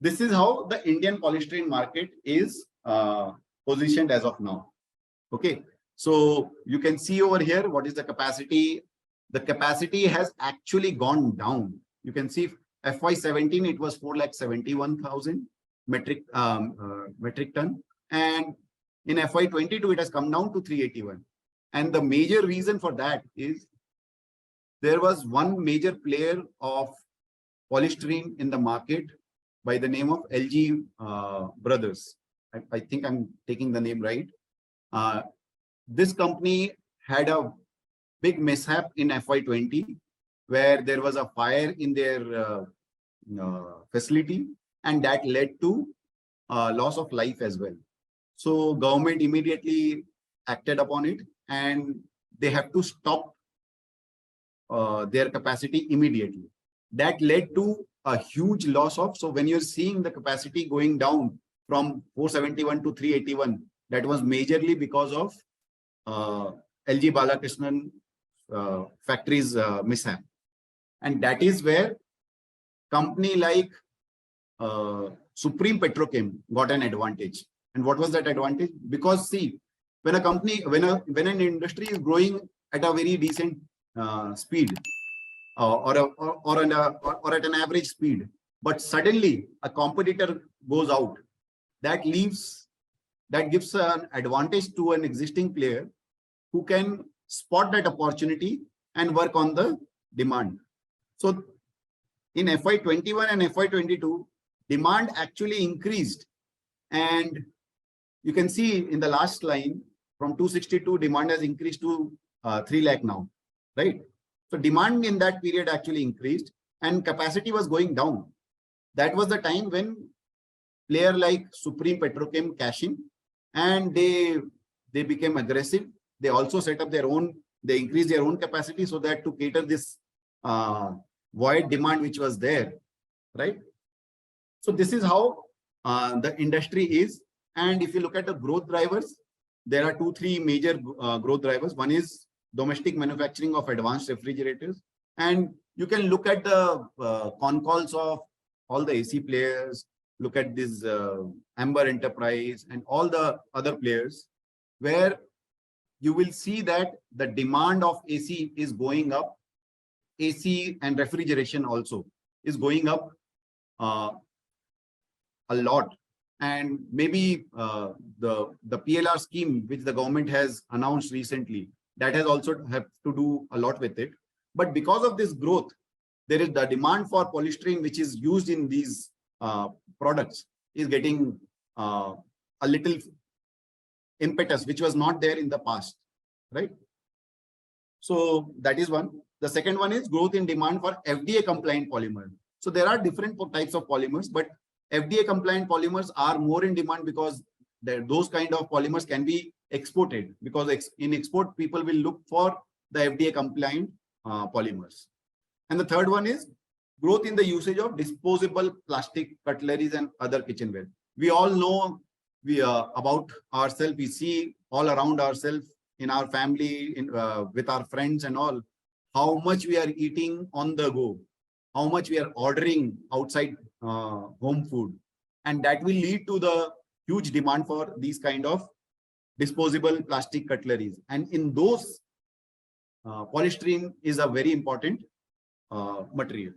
this is how the Indian polystyrene market is positioned as of now. Okay, so you can see over here what is the capacity. The capacity has actually gone down. You can see FY17 it was 4,71,000 metric ton, and in FY22 it has come down to 381. And the major reason for that is there was one major player of polystyrene in the market by the name of LG Brothers. I think I'm taking the name right. This company had a big mishap in FY20 where there was a fire in their facility, and that led to loss of life as well. So government immediately acted upon it, and they have to stop their capacity immediately. That led to a huge loss of, so when you're seeing the capacity going down from 471 to 381, that was majorly because of LG Balakrishnan factory's mishap. And that is where company like Supreme Petrochem got an advantage. And what was that advantage? Because see, when a company, when an industry is growing at a very decent speed, or at an average speed, but suddenly a competitor goes out, that gives an advantage to an existing player who can spot that opportunity and work on the demand. So in FY21 and FY22, demand actually increased, and you can see in the last line from 262, demand has increased to 3 lakh now, right? So demand in that period actually increased and capacity was going down. That was the time when player like Supreme Petrochem cash in, and they became aggressive. They also set up their own, they increased their own capacity so that to cater this void demand which was there, right? So this is how the industry is. And if you look at the growth drivers, there are 2-3 major growth drivers. One is domestic manufacturing of advanced refrigerators. And you can look at the con calls of all the AC players, look at this Amber Enterprise and all the other players, where you will see that the demand of AC is going up. AC and refrigeration also is going up a lot. And maybe the PLR scheme, which the government has announced recently, that has also have to do a lot with it. But because of this growth, there is the demand for polystyrene, which is used in these products, is getting a little impetus, which was not there in the past, right? So that is one. The second one is growth in demand for FDA compliant polymer. So there are different types of polymers, but FDA compliant polymers are more in demand because those kind of polymers can be exported, because in export people will look for the FDA compliant polymers. And the third one is growth in the usage of disposable plastic cutleries and other kitchenware. We all know about ourselves. We see all around ourselves in our family, with our friends and all, how much we are eating on the go, how much we are ordering outside home food, and that will lead to the huge demand for these kind of disposable plastic cutleries. And in those, polystyrene is a very important material.